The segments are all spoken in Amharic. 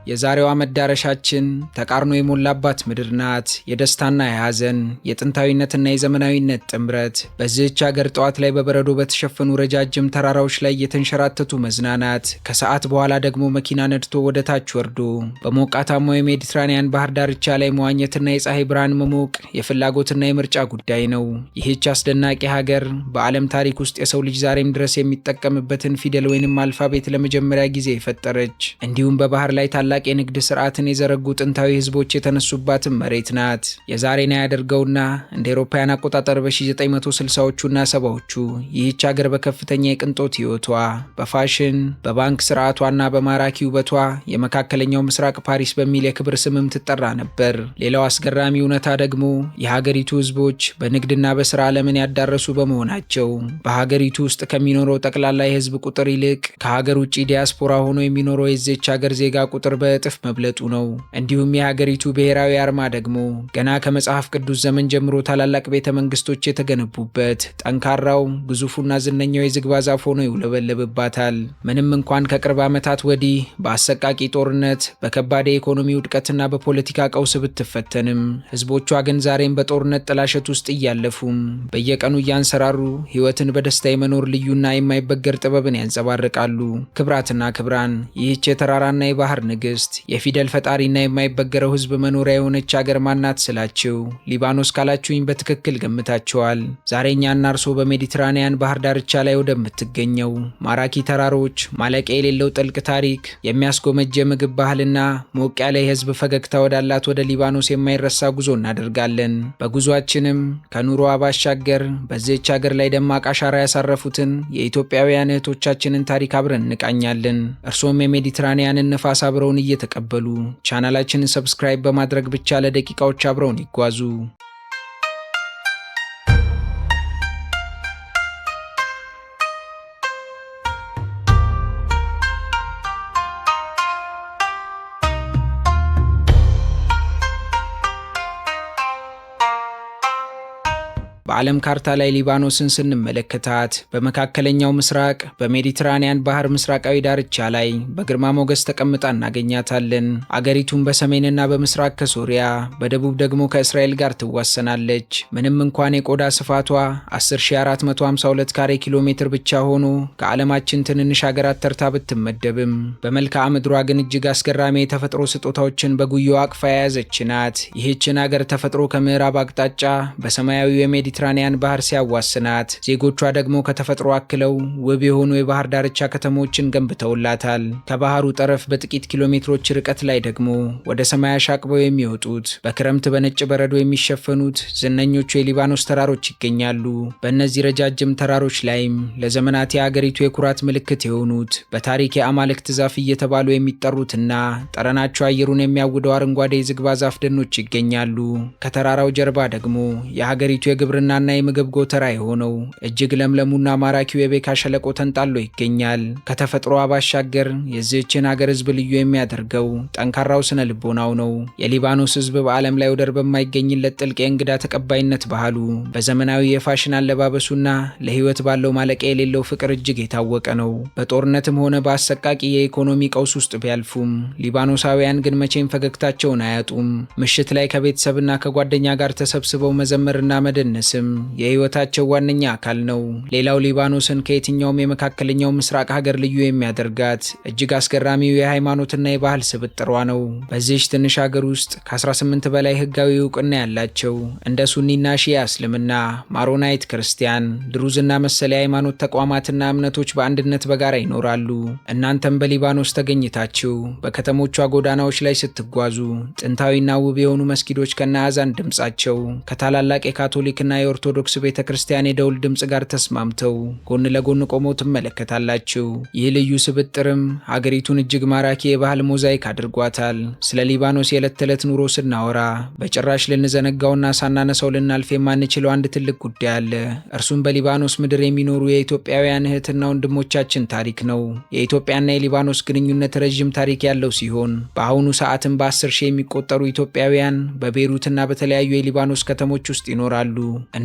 የዛሬዋ መዳረሻችን ተቃርኖ የሞላባት ምድር ናት። የደስታና የሐዘን፣ የጥንታዊነትና የዘመናዊነት ጥምረት። በዚህች ሀገር ጠዋት ላይ በበረዶ በተሸፈኑ ረጃጅም ተራራዎች ላይ የተንሸራተቱ መዝናናት፣ ከሰዓት በኋላ ደግሞ መኪና ነድቶ ወደ ታች ወርዶ በሞቃታማው የሜዲትራኒያን ባህር ዳርቻ ላይ መዋኘትና የፀሐይ ብርሃን መሞቅ የፍላጎትና የምርጫ ጉዳይ ነው። ይህች አስደናቂ ሀገር በዓለም ታሪክ ውስጥ የሰው ልጅ ዛሬም ድረስ የሚጠቀምበትን ፊደል ወይንም አልፋቤት ለመጀመሪያ ጊዜ የፈጠረች እንዲሁም በባህር ላይ ታላቅ የንግድ ስርዓትን የዘረጉ ጥንታዊ ህዝቦች የተነሱባትን መሬት ናት። የዛሬን ያደርገውና እንደ አውሮፓውያን አቆጣጠር በ1960ዎቹና 70ዎቹ ይህች ሀገር በከፍተኛ የቅንጦት ህይወቷ፣ በፋሽን፣ በባንክ ስርዓቷና በማራኪ ውበቷ የመካከለኛው ምስራቅ ፓሪስ በሚል የክብር ስምም ትጠራ ነበር። ሌላው አስገራሚ እውነታ ደግሞ የሀገሪቱ ህዝቦች በንግድና በስራ ዓለምን ያዳረሱ በመሆናቸው በሀገሪቱ ውስጥ ከሚኖረው ጠቅላላ የህዝብ ቁጥር ይልቅ ከሀገር ውጭ ዲያስፖራ ሆኖ የሚኖረው የዚች ሀገር ዜጋ ቁጥር በእጥፍ መብለጡ ነው። እንዲሁም የሀገሪቱ ብሔራዊ አርማ ደግሞ ገና ከመጽሐፍ ቅዱስ ዘመን ጀምሮ ታላላቅ ቤተ መንግስቶች የተገነቡበት ጠንካራው ግዙፉና ዝነኛው የዝግባ ዛፍ ሆኖ ይውለበለብባታል። ምንም እንኳን ከቅርብ ዓመታት ወዲህ በአሰቃቂ ጦርነት፣ በከባድ የኢኮኖሚ ውድቀትና በፖለቲካ ቀውስ ብትፈተንም ህዝቦቿ ግን ዛሬም በጦርነት ጥላሸት ውስጥ እያለፉም በየቀኑ እያንሰራሩ ህይወትን በደስታ የመኖር ልዩና የማይበገር ጥበብን ያንጸባርቃሉ። ክብራትና ክብራን፣ ይህች የተራራና የባህር ንግስት የፊደል ፈጣሪና የማይበገረው ህዝብ መኖሪያ የሆነች ሀገር ማናት ስላችሁ ሊባኖስ ካላችሁኝ በትክክል ገምታችኋል። ዛሬ እኛና እርሶ በሜዲትራኒያን ባህር ዳርቻ ላይ ወደምትገኘው ማራኪ ተራሮች፣ ማለቂያ የሌለው ጥልቅ ታሪክ፣ የሚያስጎመጅ የምግብ ባህልና ሞቅ ያለ የህዝብ ፈገግታ ወዳላት ወደ ሊባኖስ የማይረሳ ጉዞ እናደርጋለን። በጉዟችንም ከኑሮዋ ባሻገር በዚህች ሀገር ላይ ደማቅ አሻራ ያሳረፉትን የኢትዮጵያውያን እህቶቻችንን ታሪክ አብረን እንቃኛለን። እርሶም የሜዲትራኒያንን ነፋስ አብረውን እየተቀበሉ ቻናላችንን ሰብስክራይብ በማድረግ ብቻ ለደቂቃዎች አብረውን ይጓዙ። በዓለም ካርታ ላይ ሊባኖስን ስንመለከታት በመካከለኛው ምስራቅ በሜዲትራኒያን ባህር ምስራቃዊ ዳርቻ ላይ በግርማ ሞገስ ተቀምጣ እናገኛታለን። አገሪቱን በሰሜንና በምስራቅ ከሶሪያ በደቡብ ደግሞ ከእስራኤል ጋር ትዋሰናለች። ምንም እንኳን የቆዳ ስፋቷ 10452 ካሬ ኪሎ ሜትር ብቻ ሆኖ ከዓለማችን ትንንሽ ሀገራት ተርታ ብትመደብም በመልክዓ ምድሯ ግን እጅግ አስገራሚ የተፈጥሮ ስጦታዎችን በጉያዋ አቅፋ የያዘች ናት። ይህችን ሀገር ተፈጥሮ ከምዕራብ አቅጣጫ በሰማያዊው የሜዲትራኒያን ባህር ሲያዋስናት፣ ዜጎቿ ደግሞ ከተፈጥሮ አክለው ውብ የሆኑ የባህር ዳርቻ ከተሞችን ገንብተውላታል። ከባህሩ ጠረፍ በጥቂት ኪሎ ሜትሮች ርቀት ላይ ደግሞ ወደ ሰማይ አሻቅበው የሚወጡት በክረምት በነጭ በረዶ የሚሸፈኑት ዝነኞቹ የሊባኖስ ተራሮች ይገኛሉ። በእነዚህ ረጃጅም ተራሮች ላይም ለዘመናት የአገሪቱ የኩራት ምልክት የሆኑት በታሪክ የአማልክት ዛፍ እየተባሉ የሚጠሩትና ጠረናቸው አየሩን የሚያውደው አረንጓዴ የዝግባ ዛፍ ደኖች ይገኛሉ። ከተራራው ጀርባ ደግሞ የሀገሪቱ የግብርና እና የምግብ ጎተራ የሆነው እጅግ ለምለሙና ማራኪው የቤካ ሸለቆ ተንጣሎ ይገኛል። ከተፈጥሮዋ ባሻገር የዚህችን ሀገር ህዝብ ልዩ የሚያደርገው ጠንካራው ስነ ልቦናው ነው። የሊባኖስ ህዝብ በዓለም ላይ ወደር በማይገኝለት ጥልቅ የእንግዳ ተቀባይነት ባህሉ፣ በዘመናዊ የፋሽን አለባበሱና ለህይወት ባለው ማለቂያ የሌለው ፍቅር እጅግ የታወቀ ነው። በጦርነትም ሆነ በአሰቃቂ የኢኮኖሚ ቀውስ ውስጥ ቢያልፉም ሊባኖሳውያን ግን መቼም ፈገግታቸውን አያጡም። ምሽት ላይ ከቤተሰብና ከጓደኛ ጋር ተሰብስበው መዘመርና መደነስ የህይወታቸው ዋነኛ አካል ነው። ሌላው ሊባኖስን ከየትኛውም የመካከለኛው ምስራቅ ሀገር ልዩ የሚያደርጋት እጅግ አስገራሚው የሃይማኖትና የባህል ስብጥሯ ነው። በዚህች ትንሽ ሀገር ውስጥ ከ18 በላይ ህጋዊ እውቅና ያላቸው እንደ ሱኒና ሺያ እስልምና፣ ማሮናይት ክርስቲያን፣ ድሩዝና መሰል የሃይማኖት ተቋማትና እምነቶች በአንድነት በጋራ ይኖራሉ። እናንተም በሊባኖስ ተገኝታችሁ በከተሞቿ ጎዳናዎች ላይ ስትጓዙ ጥንታዊና ውብ የሆኑ መስጊዶች ከነአዛን ድምጻቸው ከታላላቅ የካቶሊክና የኦርቶዶክስ ቤተክርስቲያን የደውል ድምጽ ጋር ተስማምተው ጎን ለጎን ቆመው ትመለከታላችሁ። ይህ ልዩ ስብጥርም ሀገሪቱን እጅግ ማራኪ የባህል ሞዛይክ አድርጓታል። ስለ ሊባኖስ የዕለት ተዕለት ኑሮ ስናወራ በጭራሽ ልንዘነጋውና ሳናነሳው ልናልፍ የማንችለው አንድ ትልቅ ጉዳይ አለ። እርሱም በሊባኖስ ምድር የሚኖሩ የኢትዮጵያውያን እህትና ወንድሞቻችን ታሪክ ነው። የኢትዮጵያና የሊባኖስ ግንኙነት ረዥም ታሪክ ያለው ሲሆን በአሁኑ ሰዓትም በ10 ሺህ የሚቆጠሩ ኢትዮጵያውያን በቤይሩትና በተለያዩ የሊባኖስ ከተሞች ውስጥ ይኖራሉ።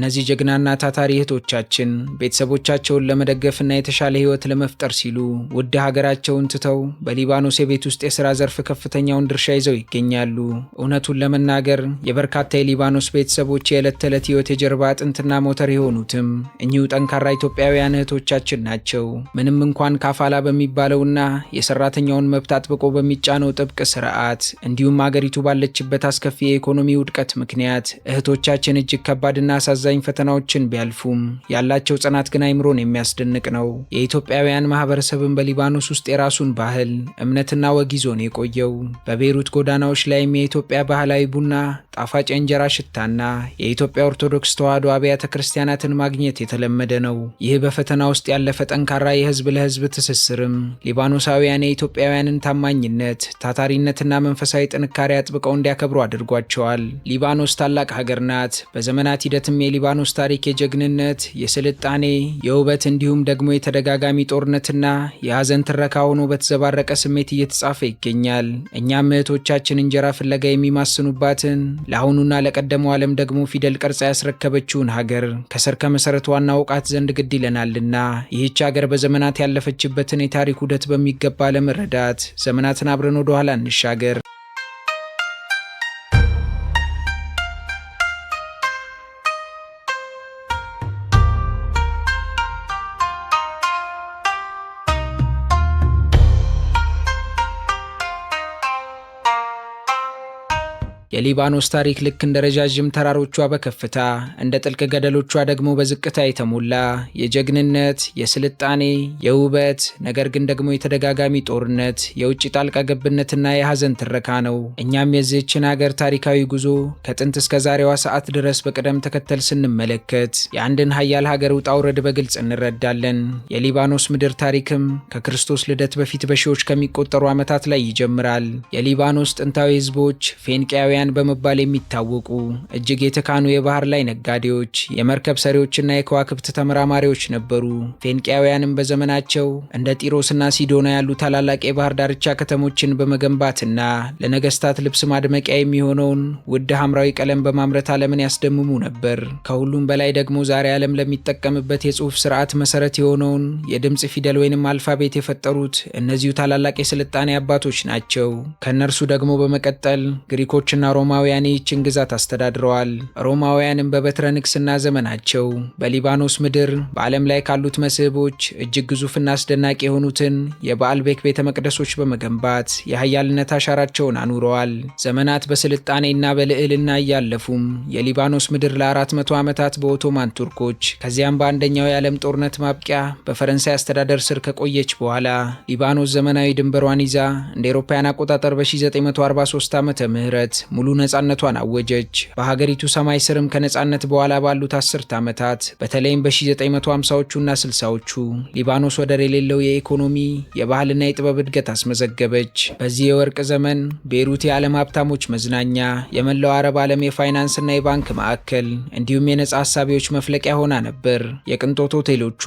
እነዚህ ጀግናና ታታሪ እህቶቻችን ቤተሰቦቻቸውን ለመደገፍና የተሻለ ህይወት ለመፍጠር ሲሉ ውድ ሀገራቸውን ትተው በሊባኖስ የቤት ውስጥ የሥራ ዘርፍ ከፍተኛውን ድርሻ ይዘው ይገኛሉ። እውነቱን ለመናገር የበርካታ የሊባኖስ ቤተሰቦች የዕለት ተዕለት ህይወት የጀርባ አጥንትና ሞተር የሆኑትም እኚሁ ጠንካራ ኢትዮጵያውያን እህቶቻችን ናቸው። ምንም እንኳን ካፋላ በሚባለውና የሰራተኛውን መብት አጥብቆ በሚጫነው ጥብቅ ስርዓት እንዲሁም አገሪቱ ባለችበት አስከፊ የኢኮኖሚ ውድቀት ምክንያት እህቶቻችን እጅግ ከባድና አሳዛኝ ፈተናዎችን ቢያልፉም ያላቸው ጽናት ግን አይምሮን የሚያስደንቅ ነው። የኢትዮጵያውያን ማህበረሰብን በሊባኖስ ውስጥ የራሱን ባህል፣ እምነትና ወግ ይዞ ነው የቆየው። በቤይሩት ጎዳናዎች ላይም የኢትዮጵያ ባህላዊ ቡና፣ ጣፋጭ የእንጀራ ሽታና የኢትዮጵያ ኦርቶዶክስ ተዋሕዶ አብያተ ክርስቲያናትን ማግኘት የተለመደ ነው። ይህ በፈተና ውስጥ ያለፈ ጠንካራ የህዝብ ለህዝብ ትስስርም ሊባኖሳውያን የኢትዮጵያውያንን ታማኝነት፣ ታታሪነትና መንፈሳዊ ጥንካሬ አጥብቀው እንዲያከብሩ አድርጓቸዋል። ሊባኖስ ታላቅ ሀገር ናት። በዘመናት ሂደትም የሊባኖስ ታሪክ የጀግንነት፣ የስልጣኔ፣ የውበት እንዲሁም ደግሞ የተደጋጋሚ ጦርነትና የሀዘን ትረካ ሆኖ በተዘባረቀ ስሜት እየተጻፈ ይገኛል። እኛም እህቶቻችን እንጀራ ፍለጋ የሚማስኑባትን ለአሁኑና ለቀደመው ዓለም ደግሞ ፊደል ቀርጻ ያስረከበችውን ሀገር ከስር ከመሰረቷ እናውቃት ዘንድ ግድ ይለናልና ይህች ሀገር በዘመናት ያለፈችበትን የታሪክ ውደት በሚገባ ለመረዳት ዘመናትን አብረን ወደ ኋላ እንሻገር። የሊባኖስ ታሪክ ልክ እንደ ረጃጅም ተራሮቿ በከፍታ እንደ ጥልቅ ገደሎቿ ደግሞ በዝቅታ የተሞላ የጀግንነት፣ የስልጣኔ፣ የውበት ነገር ግን ደግሞ የተደጋጋሚ ጦርነት፣ የውጭ ጣልቃ ገብነትና የሐዘን ትረካ ነው። እኛም የዚህችን ሀገር ታሪካዊ ጉዞ ከጥንት እስከ ዛሬዋ ሰዓት ድረስ በቅደም ተከተል ስንመለከት የአንድን ሀያል ሀገር ውጣ ውረድ በግልጽ እንረዳለን። የሊባኖስ ምድር ታሪክም ከክርስቶስ ልደት በፊት በሺዎች ከሚቆጠሩ ዓመታት ላይ ይጀምራል። የሊባኖስ ጥንታዊ ህዝቦች ፌንቂያውያን በመባል የሚታወቁ እጅግ የተካኑ የባህር ላይ ነጋዴዎች፣ የመርከብ ሰሪዎችና የከዋክብት ተመራማሪዎች ነበሩ። ፌንቂያውያንም በዘመናቸው እንደ ጢሮስና ሲዶና ያሉ ታላላቅ የባህር ዳርቻ ከተሞችን በመገንባትና ለነገስታት ልብስ ማድመቂያ የሚሆነውን ውድ ሐምራዊ ቀለም በማምረት ዓለምን ያስደምሙ ነበር። ከሁሉም በላይ ደግሞ ዛሬ ዓለም ለሚጠቀምበት የጽሑፍ ስርዓት መሰረት የሆነውን የድምፅ ፊደል ወይንም አልፋቤት የፈጠሩት እነዚሁ ታላላቅ የስልጣኔ አባቶች ናቸው። ከእነርሱ ደግሞ በመቀጠል ግሪኮችና ሮማውያን ይህችን ግዛት አስተዳድረዋል። ሮማውያንም በበትረ ንግስና ዘመናቸው በሊባኖስ ምድር በዓለም ላይ ካሉት መስህቦች እጅግ ግዙፍና አስደናቂ የሆኑትን የባአልቤክ ቤተ መቅደሶች በመገንባት የሀያልነት አሻራቸውን አኑረዋል። ዘመናት በስልጣኔና በልዕልና እያለፉም የሊባኖስ ምድር ለ400 ዓመታት በኦቶማን ቱርኮች ከዚያም በአንደኛው የዓለም ጦርነት ማብቂያ በፈረንሳይ አስተዳደር ስር ከቆየች በኋላ ሊባኖስ ዘመናዊ ድንበሯን ይዛ እንደ አውሮፓውያን አቆጣጠር በ1943 ዓመተ ምህረት ሙሉ ነጻነቷን አወጀች። በሀገሪቱ ሰማይ ስርም ከነጻነት በኋላ ባሉት 10 ዓመታት በተለይም በ1950ዎቹና 60ዎቹ ሊባኖስ ወደር የሌለው የኢኮኖሚ የባህልና የጥበብ እድገት አስመዘገበች። በዚህ የወርቅ ዘመን ቤይሩት የዓለም ሀብታሞች መዝናኛ፣ የመላው አረብ ዓለም የፋይናንስና የባንክ ማዕከል እንዲሁም የነጻ ሀሳቢዎች መፍለቂያ ሆና ነበር። የቅንጦት ሆቴሎቿ፣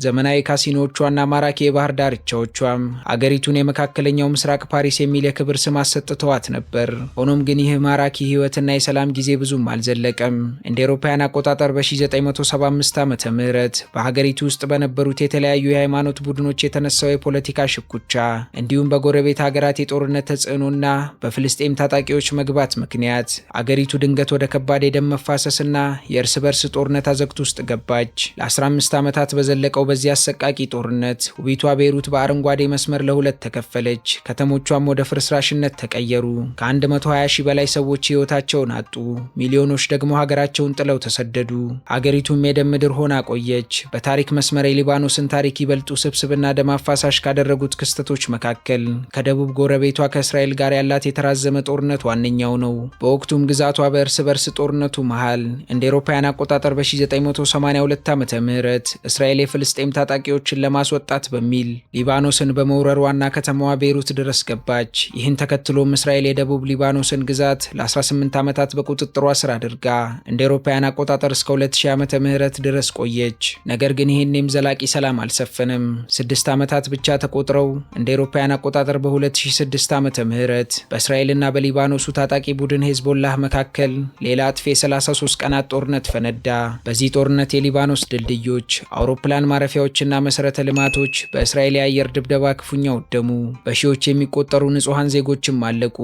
ዘመናዊ ካሲኖዎቿና ማራኪ የባህር ዳርቻዎቿም አገሪቱን የመካከለኛው ምስራቅ ፓሪስ የሚል የክብር ስም አሰጥተዋት ነበር። ሆኖም ግን ይህ ማራኪ ህይወትና የሰላም ጊዜ ብዙም አልዘለቀም። እንደ አውሮፓውያን አቆጣጠር በ1975 ዓመተ ምህረት በሀገሪቱ ውስጥ በነበሩት የተለያዩ የሃይማኖት ቡድኖች የተነሳው የፖለቲካ ሽኩቻ እንዲሁም በጎረቤት ሀገራት የጦርነት ተጽዕኖና በፍልስጤም ታጣቂዎች መግባት ምክንያት አገሪቱ ድንገት ወደ ከባድ የደም መፋሰስና የእርስ በርስ ጦርነት አዘቅት ውስጥ ገባች። ለ15 ዓመታት በዘለቀው በዚህ አሰቃቂ ጦርነት ውቢቷ ቤይሩት በአረንጓዴ መስመር ለሁለት ተከፈለች። ከተሞቿም ወደ ፍርስራሽነት ተቀየሩ። ከ120 ሺህ በላይ ሰዎች ህይወታቸውን አጡ። ሚሊዮኖች ደግሞ ሀገራቸውን ጥለው ተሰደዱ። አገሪቱም የደም ምድር ሆና ቆየች። በታሪክ መስመር የሊባኖስን ታሪክ ይበልጡ ስብስብና ደም አፋሳሽ ካደረጉት ክስተቶች መካከል ከደቡብ ጎረቤቷ ከእስራኤል ጋር ያላት የተራዘመ ጦርነት ዋነኛው ነው። በወቅቱም ግዛቷ በእርስ በርስ ጦርነቱ መሃል እንደ አውሮፓውያን አቆጣጠር በ1982 ዓመተ ምህረት እስራኤል የፍልስጤም ታጣቂዎችን ለማስወጣት በሚል ሊባኖስን በመውረር ዋና ከተማዋ ቤይሩት ድረስ ገባች። ይህን ተከትሎም እስራኤል የደቡብ ሊባኖስን ግዛት ግዛት ለ18 ዓመታት በቁጥጥሯ ስር አድርጋ እንደ አውሮፓውያን አቆጣጠር እስከ 2000 ዓመተ ምህረት ድረስ ቆየች። ነገር ግን ይህኔም ዘላቂ ሰላም አልሰፈነም። 6 ዓመታት ብቻ ተቆጥረው እንደ አውሮፓውያን አቆጣጠር በ2006 ዓመተ ምህረት በእስራኤልና በሊባኖሱ ታጣቂ ቡድን ሄዝቦላህ መካከል ሌላ አጥፊ የ33 ቀናት ጦርነት ፈነዳ። በዚህ ጦርነት የሊባኖስ ድልድዮች፣ አውሮፕላን ማረፊያዎችና መሰረተ ልማቶች በእስራኤል የአየር ድብደባ ክፉኛ ወደሙ። በሺዎች የሚቆጠሩ ንጹሐን ዜጎችም አለቁ።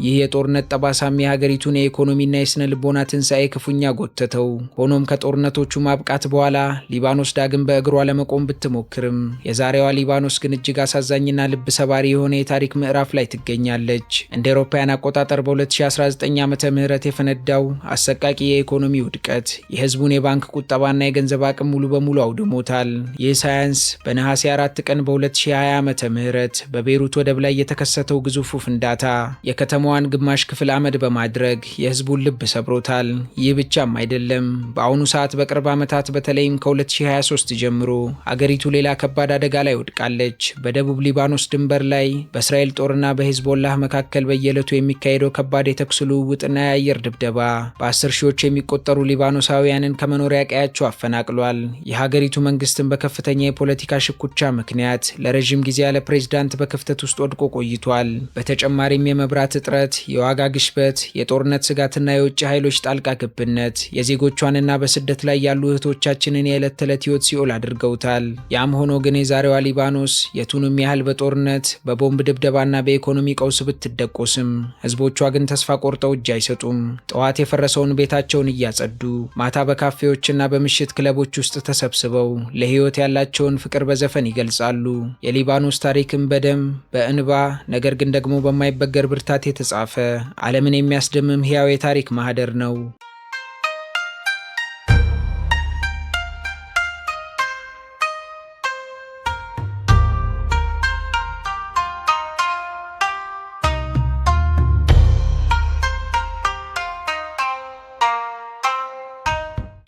ይህ የጦርነት ጠባሳም የሀገሪቱን የኢኮኖሚና የስነ ልቦና ትንሣኤ ክፉኛ ጎተተው። ሆኖም ከጦርነቶቹ ማብቃት በኋላ ሊባኖስ ዳግም በእግሯ ለመቆም ብትሞክርም የዛሬዋ ሊባኖስ ግን እጅግ አሳዛኝና ልብ ሰባሪ የሆነ የታሪክ ምዕራፍ ላይ ትገኛለች። እንደ አውሮፓውያን አቆጣጠር በ2019 ዓመተ ምህረት የፈነዳው አሰቃቂ የኢኮኖሚ ውድቀት የህዝቡን የባንክ ቁጠባና የገንዘብ አቅም ሙሉ በሙሉ አውድሞታል። ይህ ሳያንስ በነሐሴ 4 ቀን በ2020 ዓመተ ምህረት በቤይሩት ወደብ ላይ የተከሰተው ግዙፉ ፍንዳታ የከተማዋን ግማሽ ክፍል አመድ በማድረግ የህዝቡን ልብ ሰብሮታል። ይህ ብቻም አይደለም። በአሁኑ ሰዓት በቅርብ ዓመታት በተለይም ከ2023 ጀምሮ አገሪቱ ሌላ ከባድ አደጋ ላይ ወድቃለች። በደቡብ ሊባኖስ ድንበር ላይ በእስራኤል ጦርና በሄዝቦላህ መካከል በየዕለቱ የሚካሄደው ከባድ የተኩስ ልውውጥና የአየር ድብደባ በ10 ሺዎች የሚቆጠሩ ሊባኖሳውያንን ከመኖሪያ ቀያቸው አፈናቅሏል። የሀገሪቱ መንግስትን በከፍተኛ የፖለቲካ ሽኩቻ ምክንያት ለረዥም ጊዜ ያለ ፕሬዝዳንት በክፍተት ውስጥ ወድቆ ቆይቷል። በተጨማሪም የመብራት እጥረት፣ የዋጋ ግሽበት፣ የጦርነት ስጋትና የውጭ ኃይሎች ጣልቃ ገብነት የዜጎቿንና በስደት ላይ ያሉ እህቶቻችንን የዕለት ተዕለት ህይወት ሲኦል አድርገውታል። ያም ሆኖ ግን የዛሬዋ ሊባኖስ የቱንም ያህል በጦርነት በቦምብ ድብደባና በኢኮኖሚ ቀውስ ብትደቆስም ህዝቦቿ ግን ተስፋ ቆርጠው እጅ አይሰጡም። ጠዋት የፈረሰውን ቤታቸውን እያጸዱ ማታ በካፌዎችና በምሽት ክለቦች ውስጥ ተሰብስበው ለህይወት ያላቸውን ፍቅር በዘፈን ይገልጻሉ። የሊባኖስ ታሪክም በደም በእንባ ነገር ግን ደግሞ በማይበገር ብርታት የተጻፈ ዓለምን የሚያስደምም ህያው የታሪክ ማህደር ነው።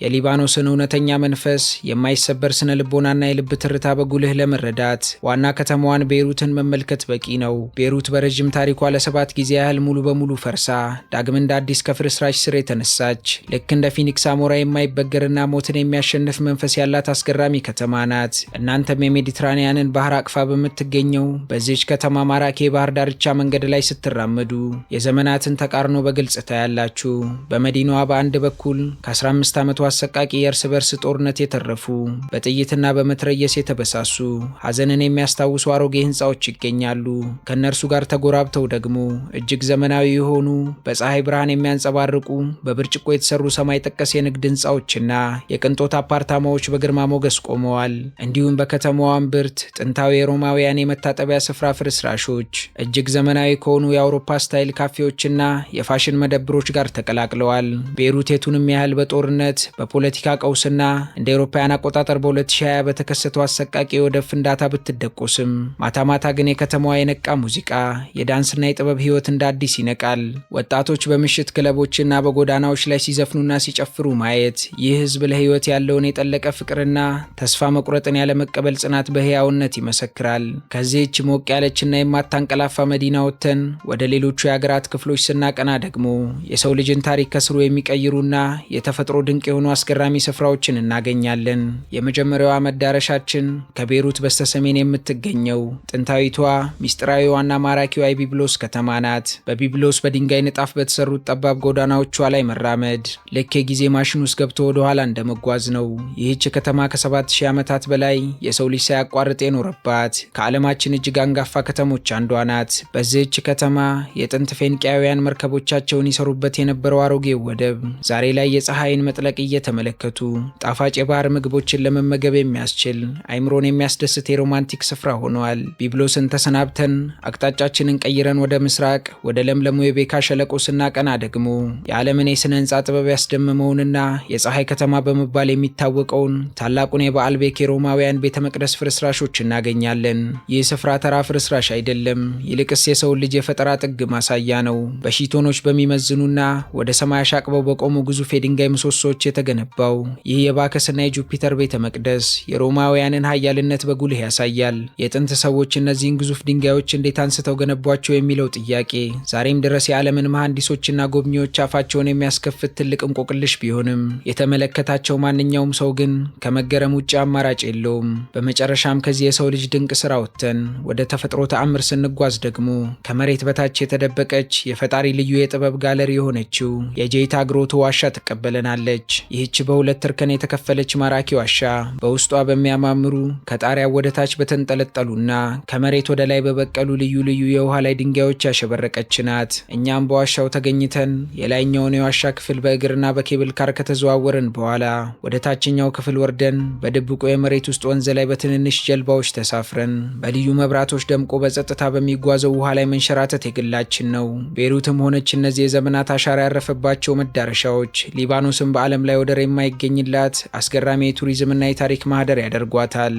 የሊባኖስን እውነተኛ መንፈስ፣ የማይሰበር ስነ ልቦናና የልብ ትርታ በጉልህ ለመረዳት ዋና ከተማዋን ቤይሩትን መመልከት በቂ ነው። ቤይሩት በረዥም ታሪኳ ለ7 ጊዜ ያህል ሙሉ በሙሉ ፈርሳ ዳግም እንደ አዲስ ከፍርስራሽ ስር የተነሳች ልክ እንደ ፊኒክስ አሞራ የማይበገርና ሞትን የሚያሸንፍ መንፈስ ያላት አስገራሚ ከተማ ናት። እናንተም የሜዲትራኒያንን ባህር አቅፋ በምትገኘው በዚች ከተማ ማራኪ የባህር ዳርቻ መንገድ ላይ ስትራመዱ የዘመናትን ተቃርኖ በግልጽ ታያላችሁ። በመዲናዋ በአንድ በኩል ከ15 ዓመቷ አሰቃቂ የእርስ በርስ ጦርነት የተረፉ በጥይትና በመትረየስ የተበሳሱ ሐዘንን የሚያስታውሱ አሮጌ ህንፃዎች ይገኛሉ። ከነርሱ ጋር ተጎራብተው ደግሞ እጅግ ዘመናዊ የሆኑ በፀሐይ ብርሃን የሚያንጸባርቁ በብርጭቆ የተሰሩ ሰማይ ጠቀስ የንግድ ህንፃዎችና የቅንጦት አፓርታማዎች በግርማ ሞገስ ቆመዋል። እንዲሁም በከተማዋ እምብርት ጥንታዊ የሮማውያን የመታጠቢያ ስፍራ ፍርስራሾች እጅግ ዘመናዊ ከሆኑ የአውሮፓ ስታይል ካፌዎችና የፋሽን መደብሮች ጋር ተቀላቅለዋል። ቤይሩት የቱንም ያህል በጦርነት በፖለቲካ ቀውስና እንደ አውሮፓውያን አቆጣጠር በ2020 በተከሰተው አሰቃቂ የወደብ ፍንዳታ ብትደቆስም ማታ ማታ ግን የከተማዋ የነቃ ሙዚቃ፣ የዳንስና የጥበብ ህይወት እንደ አዲስ ይነቃል። ወጣቶች በምሽት ክለቦችና በጎዳናዎች ላይ ሲዘፍኑና ሲጨፍሩ ማየት ይህ ህዝብ ለህይወት ያለውን የጠለቀ ፍቅርና ተስፋ መቁረጥን ያለመቀበል ጽናት በህያውነት ይመሰክራል። ከዚህች ሞቅ ያለችና የማታንቀላፋ መዲና ወጥተን ወደ ሌሎቹ የሀገራት ክፍሎች ስናቀና ደግሞ የሰው ልጅን ታሪክ ከስሩ የሚቀይሩና የተፈጥሮ ድንቅ የሆኑ አስገራሚ ስፍራዎችን እናገኛለን። የመጀመሪያዋ መዳረሻችን ከቤይሩት በስተሰሜን የምትገኘው ጥንታዊቷ ሚስጥራዊዋና ማራኪዋ የቢብሎስ ከተማ ናት። በቢብሎስ በድንጋይ ንጣፍ በተሰሩት ጠባብ ጎዳናዎቿ ላይ መራመድ ልክ የጊዜ ማሽን ውስጥ ገብቶ ወደ ኋላ እንደመጓዝ ነው። ይህች ከተማ ከ7000 ዓመታት በላይ የሰው ልጅ ሳያቋርጥ የኖረባት ከዓለማችን እጅግ አንጋፋ ከተሞች አንዷ ናት። በዚህች ከተማ የጥንት ፌንቂያውያን መርከቦቻቸውን ይሰሩበት የነበረው አሮጌው ወደብ ዛሬ ላይ የፀሐይን መጥለቅ እየተመለከቱ ጣፋጭ የባህር ምግቦችን ለመመገብ የሚያስችል አይምሮን የሚያስደስት የሮማንቲክ ስፍራ ሆነዋል። ቢብሎስን ተሰናብተን አቅጣጫችንን ቀይረን ወደ ምስራቅ ወደ ለምለሙ የቤካ ሸለቆ ስናቀና ደግሞ የዓለምን የስነ ህንፃ ጥበብ ያስደመመውንና የፀሐይ ከተማ በመባል የሚታወቀውን ታላቁን የበዓል ቤክ የሮማውያን ቤተ መቅደስ ፍርስራሾች እናገኛለን። ይህ ስፍራ ተራ ፍርስራሽ አይደለም፣ ይልቅስ የሰው ልጅ የፈጠራ ጥግ ማሳያ ነው። በሺቶኖች በሚመዝኑና ወደ ሰማይ አሻቅበው በቆሙ ግዙፍ የድንጋይ ምሰሶዎች የተገነባው ይህ የባከስና የጁፒተር ቤተ መቅደስ የሮማውያንን ኃያልነት በጉልህ ያሳያል። የጥንት ሰዎች እነዚህን ግዙፍ ድንጋዮች እንዴት አንስተው ገነቧቸው የሚለው ጥያቄ ዛሬም ድረስ የዓለምን መሐንዲሶችና ጎብኚዎች አፋቸውን የሚያስከፍት ትልቅ እንቆቅልሽ ቢሆንም የተመለከታቸው ማንኛውም ሰው ግን ከመገረም ውጭ አማራጭ የለውም። በመጨረሻም ከዚህ የሰው ልጅ ድንቅ ስራ ወጥተን ወደ ተፈጥሮ ተአምር ስንጓዝ ደግሞ ከመሬት በታች የተደበቀች የፈጣሪ ልዩ የጥበብ ጋለሪ የሆነችው የጄታ ግሮቶ ዋሻ ትቀበለናለች። ይህች በሁለት እርከን የተከፈለች ማራኪ ዋሻ በውስጧ በሚያማምሩ ከጣሪያው ወደ ታች በተንጠለጠሉና ከመሬት ወደ ላይ በበቀሉ ልዩ ልዩ የውሃ ላይ ድንጋዮች ያሸበረቀች ናት። እኛም በዋሻው ተገኝተን የላይኛውን የዋሻ ክፍል በእግርና በኬብል ካር ከተዘዋወርን በኋላ ወደ ታችኛው ክፍል ወርደን በድብቁ የመሬት ውስጥ ወንዝ ላይ በትንንሽ ጀልባዎች ተሳፍረን በልዩ መብራቶች ደምቆ በጸጥታ በሚጓዘው ውሃ ላይ መንሸራተት የግላችን ነው። ቤሩትም ሆነች እነዚህ የዘመናት አሻራ ያረፈባቸው መዳረሻዎች ሊባኖስን በዓለም ላይ ወደር የማይገኝላት አስገራሚ የቱሪዝምና የታሪክ ማህደር ያደርጓታል።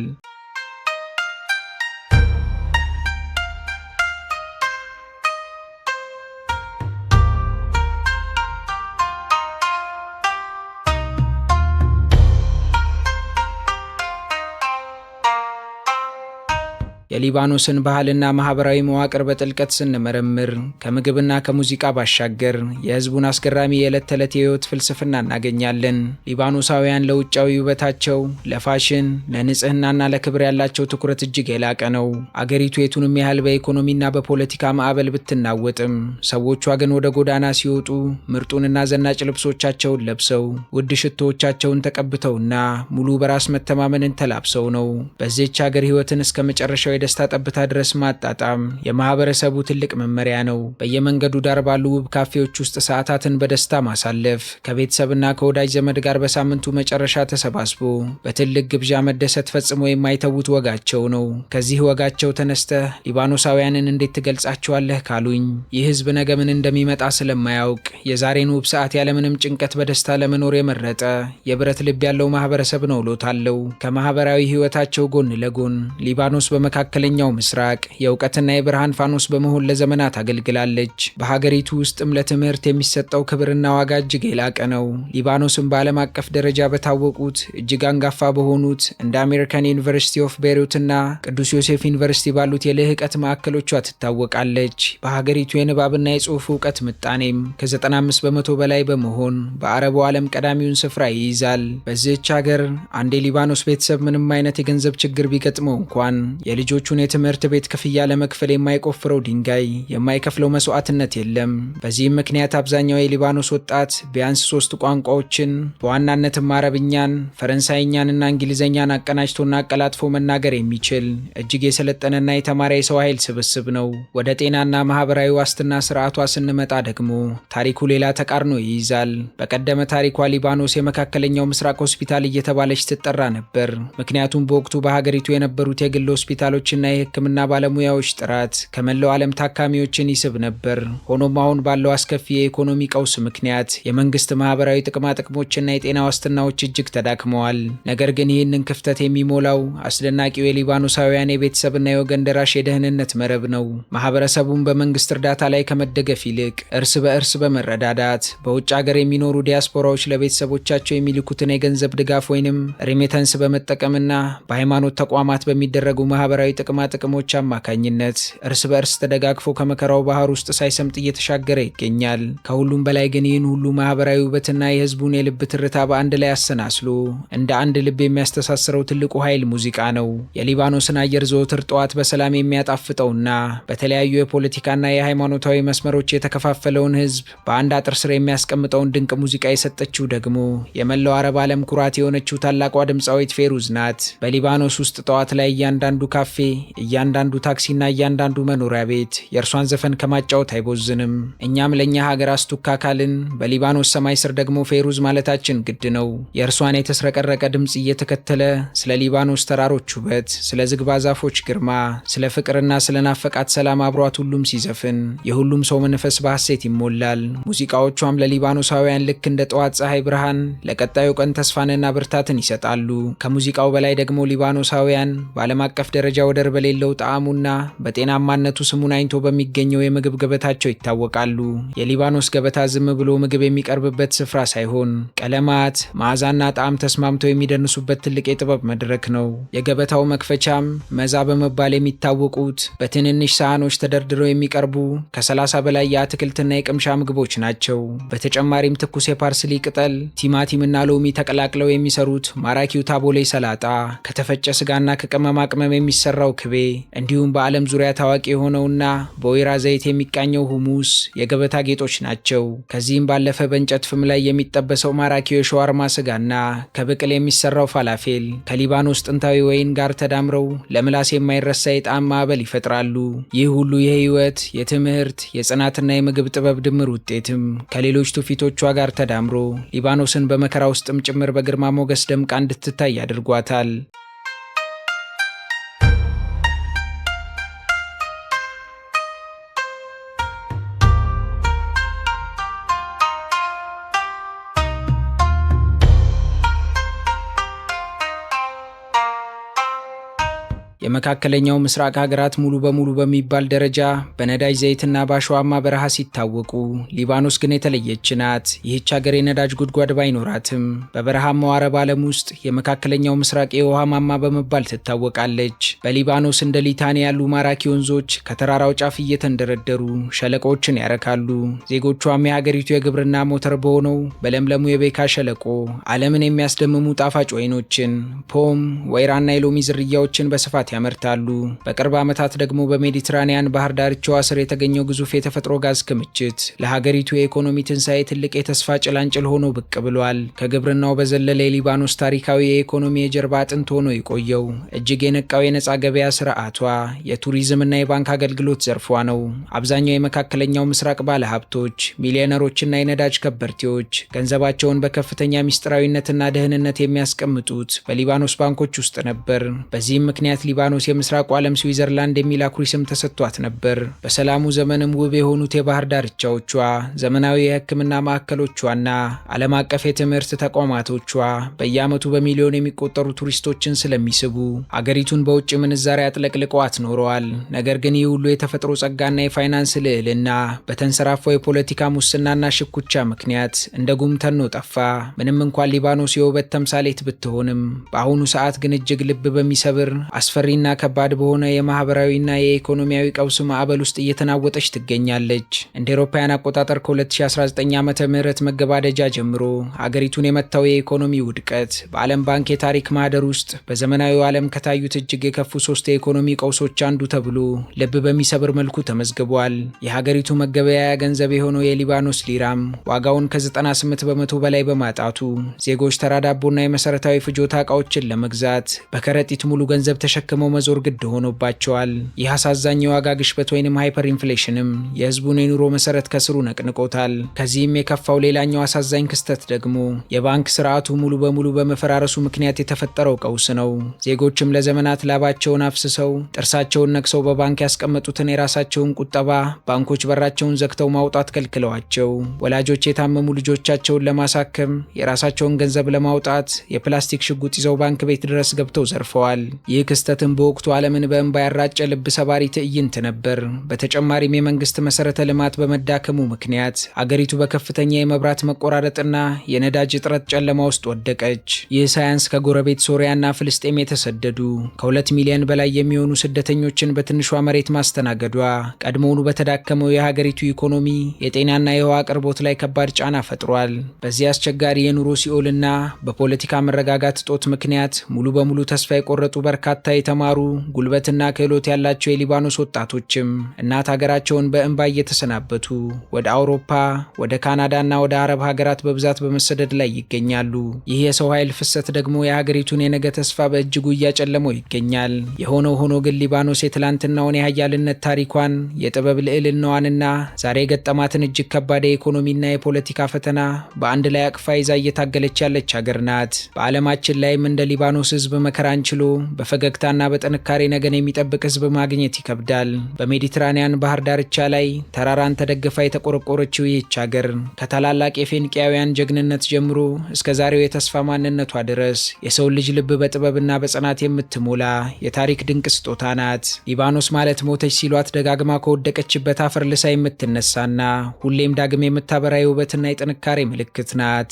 የሊባኖስን ባህልና ማህበራዊ መዋቅር በጥልቀት ስንመረምር ከምግብና ከሙዚቃ ባሻገር የህዝቡን አስገራሚ የዕለት ተዕለት የህይወት ፍልስፍና እናገኛለን። ሊባኖሳውያን ለውጫዊ ውበታቸው፣ ለፋሽን፣ ለንጽህናና ለክብር ያላቸው ትኩረት እጅግ የላቀ ነው። አገሪቱ የቱንም ያህል በኢኮኖሚና በፖለቲካ ማዕበል ብትናወጥም ሰዎቿ ግን ወደ ጎዳና ሲወጡ ምርጡንና ዘናጭ ልብሶቻቸውን ለብሰው ውድ ሽቶዎቻቸውን ተቀብተውና ሙሉ በራስ መተማመንን ተላብሰው ነው። በዚህች ሀገር ህይወትን እስከ መጨረሻው የደስታ ጠብታ ድረስ ማጣጣም የማህበረሰቡ ትልቅ መመሪያ ነው። በየመንገዱ ዳር ባሉ ውብ ካፌዎች ውስጥ ሰዓታትን በደስታ ማሳለፍ፣ ከቤተሰብና ከወዳጅ ዘመድ ጋር በሳምንቱ መጨረሻ ተሰባስቦ በትልቅ ግብዣ መደሰት ፈጽሞ የማይተዉት ወጋቸው ነው። ከዚህ ወጋቸው ተነስተህ ሊባኖሳውያንን እንዴት ትገልጻቸዋለህ ካሉኝ ይህ ህዝብ ነገ ምን እንደሚመጣ ስለማያውቅ የዛሬን ውብ ሰዓት ያለምንም ጭንቀት በደስታ ለመኖር የመረጠ የብረት ልብ ያለው ማህበረሰብ ነው እሎታለሁ። ከማህበራዊ ህይወታቸው ጎን ለጎን ሊባኖስ በመካከለኛው ምስራቅ የእውቀትና የብርሃን ፋኖስ በመሆን ለዘመናት አገልግላለች። በሀገሪቱ ውስጥም ለትምህርት የሚሰጠው ክብርና ዋጋ እጅግ የላቀ ነው። ሊባኖስም በዓለም አቀፍ ደረጃ በታወቁት እጅግ አንጋፋ በሆኑት እንደ አሜሪካን ዩኒቨርሲቲ ኦፍ ቤይሩትና ቅዱስ ዮሴፍ ዩኒቨርሲቲ ባሉት የልህቀት ማዕከሎቿ ትታወቃለች። በሀገሪቱ የንባብና የጽሑፍ እውቀት ምጣኔም ከ95 በመቶ በላይ በመሆን በአረቡ ዓለም ቀዳሚውን ስፍራ ይይዛል። በዚህች ሀገር አንድ የሊባኖስ ቤተሰብ ምንም አይነት የገንዘብ ችግር ቢገጥመው እንኳን የልጆቹን የትምህርት ቤት ክፍያ ለመክፈል የማይቆፍረው ድንጋይ፣ የማይከፍለው መስዋዕትነት የለም። በዚህም ምክንያት አብዛኛው የሊባኖስ ወጣት ቢያንስ 3 ቋንቋዎችን በዋናነትም አረብኛን፣ ፈረንሳይኛንና እንግሊዝኛን አቀናጅቶና አቀላጥፎ መናገር የሚችል እጅግ የሰለጠነና የተማረ የሰው ኃይል ስብስብ ነው። ወደ ጤናና ማህበራዊ ዋስትና ስርዓቷ ስንመጣ ደግሞ ታሪኩ ሌላ ተቃርኖ ይይዛል። በቀደመ ታሪኳ ሊባኖስ የመካከለኛው ምስራቅ ሆስፒታል እየተባለች ትጠራ ነበር። ምክንያቱም በወቅቱ በሀገሪቱ የነበሩት የግል ሆስፒታሎችና የሕክምና ባለሙያዎች ጥራት ከመላው ዓለም ታካሚዎችን ይስብ ነበር። ሆኖም አሁን ባለው አስከፊ የኢኮኖሚ ቀውስ ምክንያት የመንግስት ማህበራዊ ጥቅማጥቅሞችና የጤና ዋስትናዎች እጅግ ተዳክመዋል። ነገር ግን ይህንን ክፍተት የሚሞላው አስደናቂው የሊባኖሳውያን የቤተሰብና የወገን ደራሽ የደህንነት መረብ ነው። ማህበረሰቡን በመንግስት እርዳታ ላይ ከመደገፍ ይልቅ እርስ በእርስ በመረዳዳት በውጭ ሀገር የሚኖሩ ዲያስፖራዎች ለቤተሰቦቻቸው የሚልኩትን የገንዘብ ድጋፍ ወይንም ሪሜተንስ በመጠቀምና በሃይማኖት ተቋማት በሚደረጉ ማህበራዊ ጥቅሞች አማካኝነት እርስ በእርስ ተደጋግፎ ከመከራው ባህር ውስጥ ሳይሰምጥ እየተሻገረ ይገኛል። ከሁሉም በላይ ግን ይህን ሁሉ ማህበራዊ ውበትና የህዝቡን የልብ ትርታ በአንድ ላይ አሰናስሎ እንደ አንድ ልብ የሚያስተሳስረው ትልቁ ኃይል ሙዚቃ ነው። የሊባኖስን አየር ዘወትር ጠዋት በሰላም የሚያጣፍጠውና በተለያዩ የፖለቲካና የሃይማኖታዊ መስመሮች የተከፋፈለውን ህዝብ በአንድ አጥር ስር የሚያስቀምጠውን ድንቅ ሙዚቃ የሰጠችው ደግሞ የመላው አረብ ዓለም ኩራት የሆነችው ታላቋ ድምፃዊት ፌሩዝ ናት። በሊባኖስ ውስጥ ጠዋት ላይ እያንዳንዱ ካፌ፣ እያንዳንዱ ታክሲና እያንዳንዱ መኖሪያ ቤት የእርሷን ዘፈን ከማጫወት አይቦዝንም። እኛም ለእኛ ሀገር አስቱካ ካልን በሊባኖስ ሰማይ ስር ደግሞ ፌሩዝ ማለታችን ግድ ነው። የእርሷን የተስረቀረቀ ድምፅ እየተከተለ ስለ ሊባኖስ ተራሮች ውበት፣ ስለ ዝግባ ዛፎች ግርማ፣ ስለ ፍቅርና ስለ ናፈቃት ሰላም አብሯት ሁሉም ሲዘፍን የሁሉም ሰው መንፈስ በሐሴት ይሞላል። ሙዚቃዎቿም ለሊባኖሳውያን ልክ እንደ ጠዋት ፀሐይ ብርሃን ለቀጣዩ ቀን ተስፋንና ብርታትን ይሰጣሉ። ከሙዚቃው በላይ ደግሞ ሊባኖሳውያን በዓለም አቀፍ ደረጃ ወደር ወደር በሌለው ጣዕሙና በጤናማነቱ ስሙን አይንቶ በሚገኘው የምግብ ገበታቸው ይታወቃሉ። የሊባኖስ ገበታ ዝም ብሎ ምግብ የሚቀርብበት ስፍራ ሳይሆን ቀለማት፣ መዓዛና ጣዕም ተስማምተው የሚደንሱበት ትልቅ የጥበብ መድረክ ነው። የገበታው መክፈቻም መዛ በመባል የሚታወቁት በትንንሽ ሳህኖች ተደርድረው የሚቀርቡ ከ30 በላይ የአትክልትና የቅምሻ ምግቦች ናቸው። በተጨማሪም ትኩስ የፓርስሊ ቅጠል፣ ቲማቲምና ሎሚ ተቀላቅለው የሚሰሩት ማራኪው ታቦሌ ሰላጣ፣ ከተፈጨ ስጋና ከቅመማ ቅመም የሚሰራው ክቤ፣ እንዲሁም በዓለም ዙሪያ ታዋቂ የሆነውና በወይራ ዘይት የሚቃኘው ሁሙስ የገበታ ጌጦች ናቸው። ከዚህም ባለፈ በእንጨት ፍም ላይ የሚጠበሰው ማራኪው የሸዋርማ ስጋና ከብቅል የሚሰራው ፋላፌል ከሊባኖስ ጥንታዊ ወይን ጋር ተዳምረው ለምላስ የማይረሳ የጣዕም ማዕበል ይፈጥራሉ። ይህ ሁሉ የህይወት፣ የትምህርት፣ የጽናትና የምግብ ጥበብ ድምር ውጤትም ከሌሎች ትውፊቶቿ ጋር ተዳምሮ ሊባኖስን በመከራ ውስጥም ጭምር በግርማ ሞገስ ደምቃ እንድትታይ አድርጓታል። የመካከለኛው ምስራቅ ሀገራት ሙሉ በሙሉ በሚባል ደረጃ በነዳጅ ዘይትና በአሸዋማ በረሃ ሲታወቁ፣ ሊባኖስ ግን የተለየች ናት። ይህች ሀገር የነዳጅ ጉድጓድ ባይኖራትም በበረሃማው አረብ ዓለም ውስጥ የመካከለኛው ምስራቅ የውሃ ማማ በመባል ትታወቃለች። በሊባኖስ እንደ ሊታኒ ያሉ ማራኪ ወንዞች ከተራራው ጫፍ እየተንደረደሩ ሸለቆዎችን ያረካሉ። ዜጎቿም የሀገሪቱ የግብርና ሞተር በሆነው በለምለሙ የቤካ ሸለቆ ዓለምን የሚያስደምሙ ጣፋጭ ወይኖችን፣ ፖም፣ ወይራና የሎሚ ዝርያዎችን በስፋት ያመርታሉ። በቅርብ ዓመታት ደግሞ በሜዲትራኒያን ባህር ዳርቻዋ ስር የተገኘው ግዙፍ የተፈጥሮ ጋዝ ክምችት ለሀገሪቱ የኢኮኖሚ ትንሣኤ ትልቅ የተስፋ ጭላንጭል ሆኖ ብቅ ብሏል። ከግብርናው በዘለለ የሊባኖስ ታሪካዊ የኢኮኖሚ የጀርባ አጥንት ሆኖ የቆየው እጅግ የነቃው የነጻ ገበያ ስርዓቷ የቱሪዝምና የባንክ አገልግሎት ዘርፏ ነው። አብዛኛው የመካከለኛው ምስራቅ ባለሀብቶች፣ ሚሊዮነሮችና የነዳጅ ከበርቴዎች ገንዘባቸውን በከፍተኛ ሚስጥራዊነትና ደህንነት የሚያስቀምጡት በሊባኖስ ባንኮች ውስጥ ነበር። በዚህም ምክንያት ሊባኖስ የምስራቁ ዓለም ስዊዘርላንድ የሚል አኩሪ ስም ተሰጥቷት ነበር። በሰላሙ ዘመንም ውብ የሆኑት የባህር ዳርቻዎቿ፣ ዘመናዊ የሕክምና ማዕከሎቿና ዓለም አቀፍ የትምህርት ተቋማቶቿ በየዓመቱ በሚሊዮን የሚቆጠሩ ቱሪስቶችን ስለሚስቡ አገሪቱን በውጭ ምንዛሪ አጥለቅልቀዋት ኖረዋል። ነገር ግን ይህ ሁሉ የተፈጥሮ ጸጋና የፋይናንስ ልዕልና በተንሰራፋው የፖለቲካ ሙስናና ሽኩቻ ምክንያት እንደ ጉም ተኖ ጠፋ። ምንም እንኳን ሊባኖስ የውበት ተምሳሌት ብትሆንም በአሁኑ ሰዓት ግን እጅግ ልብ በሚሰብር አስፈሪና ከባድ በሆነ የማህበራዊና የኢኮኖሚያዊ ቀውስ ማዕበል ውስጥ እየተናወጠች ትገኛለች። እንደ አውሮፓውያን አቆጣጠር ከ2019 ዓመተ ምህረት መገባደጃ ጀምሮ አገሪቱን የመታው የኢኮኖሚ ውድቀት በዓለም ባንክ የታሪክ ማህደር ውስጥ በዘመናዊው ዓለም ከታዩት እጅግ የከፉ 3 የኢኮኖሚ ቀውሶች አንዱ ተብሎ ልብ በሚሰብር መልኩ ተመዝግቧል። የሀገሪቱ መገበያያ ገንዘብ የሆነው የሊባኖስ ሊራም ዋጋውን ከ98 በመቶ በላይ በማጣቱ ዜጎች ተራ ዳቦና የመሰረታዊ ፍጆታ ዕቃዎችን ለመግዛት በከረጢት ሙሉ ገንዘብ ተሸክመው መዞር ግድ ሆኖባቸዋል። ይህ አሳዛኝ የዋጋ ግሽበት ወይንም ሃይፐር ኢንፍሌሽንም የህዝቡን የኑሮ መሰረት ከስሩ ነቅንቆታል። ከዚህም የከፋው ሌላኛው አሳዛኝ ክስተት ደግሞ የባንክ ስርዓቱ ሙሉ በሙሉ በመፈራረሱ ምክንያት የተፈጠረው ቀውስ ነው። ዜጎችም ለዘመናት ላባቸውን አፍስሰው ጥርሳቸውን ነክሰው በባንክ ያስቀመጡትን የራሳቸውን ቁጠባ ባንኮች በራቸውን ዘግተው ማውጣት ከልክለዋቸው፣ ወላጆች የታመሙ ልጆቻቸውን ለማሳከም የራሳቸውን ገንዘብ ለማውጣት የፕላስቲክ ሽጉጥ ይዘው ባንክ ቤት ድረስ ገብተው ዘርፈዋል። ይህ ክስተትም በወቅቱ ዓለምን በእንባ ያራጨ ልብ ሰባሪ ትዕይንት ነበር። በተጨማሪም የመንግስት መሰረተ ልማት በመዳከሙ ምክንያት አገሪቱ በከፍተኛ የመብራት መቆራረጥና የነዳጅ እጥረት ጨለማ ውስጥ ወደቀች። ይህ ሳያንስ ከጎረቤት ሶሪያና ፍልስጤም የተሰደዱ ከ2 ሚሊዮን በላይ የሚሆኑ ስደተኞችን በትንሿ መሬት ማስተናገዷ ቀድሞውኑ በተዳከመው የሀገሪቱ ኢኮኖሚ፣ የጤናና የውሃ አቅርቦት ላይ ከባድ ጫና ፈጥሯል። በዚህ አስቸጋሪ የኑሮ ሲኦልና በፖለቲካ መረጋጋት እጦት ምክንያት ሙሉ በሙሉ ተስፋ የቆረጡ በርካታ የተማሩ ጉልበትና ክህሎት ያላቸው የሊባኖስ ወጣቶችም እናት ሀገራቸውን በእንባ እየተሰናበቱ ወደ አውሮፓ፣ ወደ ካናዳና ወደ አረብ ሀገራት በብዛት በመሰደድ ላይ ይገኛሉ። ይህ የሰው ኃይል ፍሰት ደግሞ የሀገሪቱን የነገ ተስፋ በእጅጉ እያጨለመው ይገኛል። የሆነው ሆኖ ግን ሊባኖስ የትላንትናውን የሀያልነት ታሪኳን፣ የጥበብ ልዕልናዋንና ዛሬ የገጠማትን እጅግ ከባድ የኢኮኖሚና የፖለቲካ ፈተና በአንድ ላይ አቅፋ ይዛ እየታገለች ያለች ሀገር ናት። በዓለማችን ላይም እንደ ሊባኖስ ህዝብ መከራን ችሎ በፈገግታና በጥንካሬ ነገን የሚጠብቅ ህዝብ ማግኘት ይከብዳል። በሜዲትራኒያን ባህር ዳርቻ ላይ ተራራን ተደግፋ የተቆረቆረችው ይህች ሀገር ከታላላቅ የፌኒቂያውያን ጀግንነት ጀምሮ እስከ ዛሬው የተስፋ ማንነቷ ድረስ የሰው ልጅ ልብ በጥበብና በጽናት የምትሞላ የታሪክ ድንቅ ስጦታ ናት። ሊባኖስ ማለት ሞተች ሲሏት ደጋግማ ከወደቀችበት አፈር ልሳ የምትነሳና ሁሌም ዳግም የምታበራ የውበትና የጥንካሬ ምልክት ናት።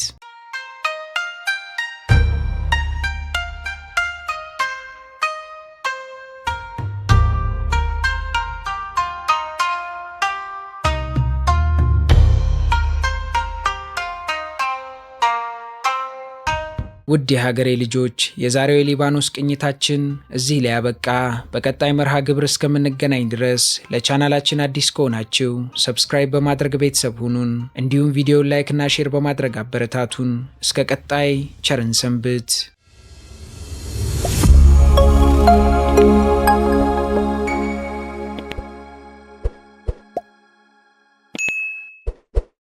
ውድ የሀገሬ ልጆች የዛሬው የሊባኖስ ቅኝታችን እዚህ ላይ ያበቃ። በቀጣይ መርሃ ግብር እስከምንገናኝ ድረስ ለቻናላችን አዲስ ከሆናችሁ ሰብስክራይብ በማድረግ ቤተሰብ ሁኑን። እንዲሁም ቪዲዮን ላይክ እና ሼር በማድረግ አበረታቱን። እስከ ቀጣይ ቸርን ሰንብት።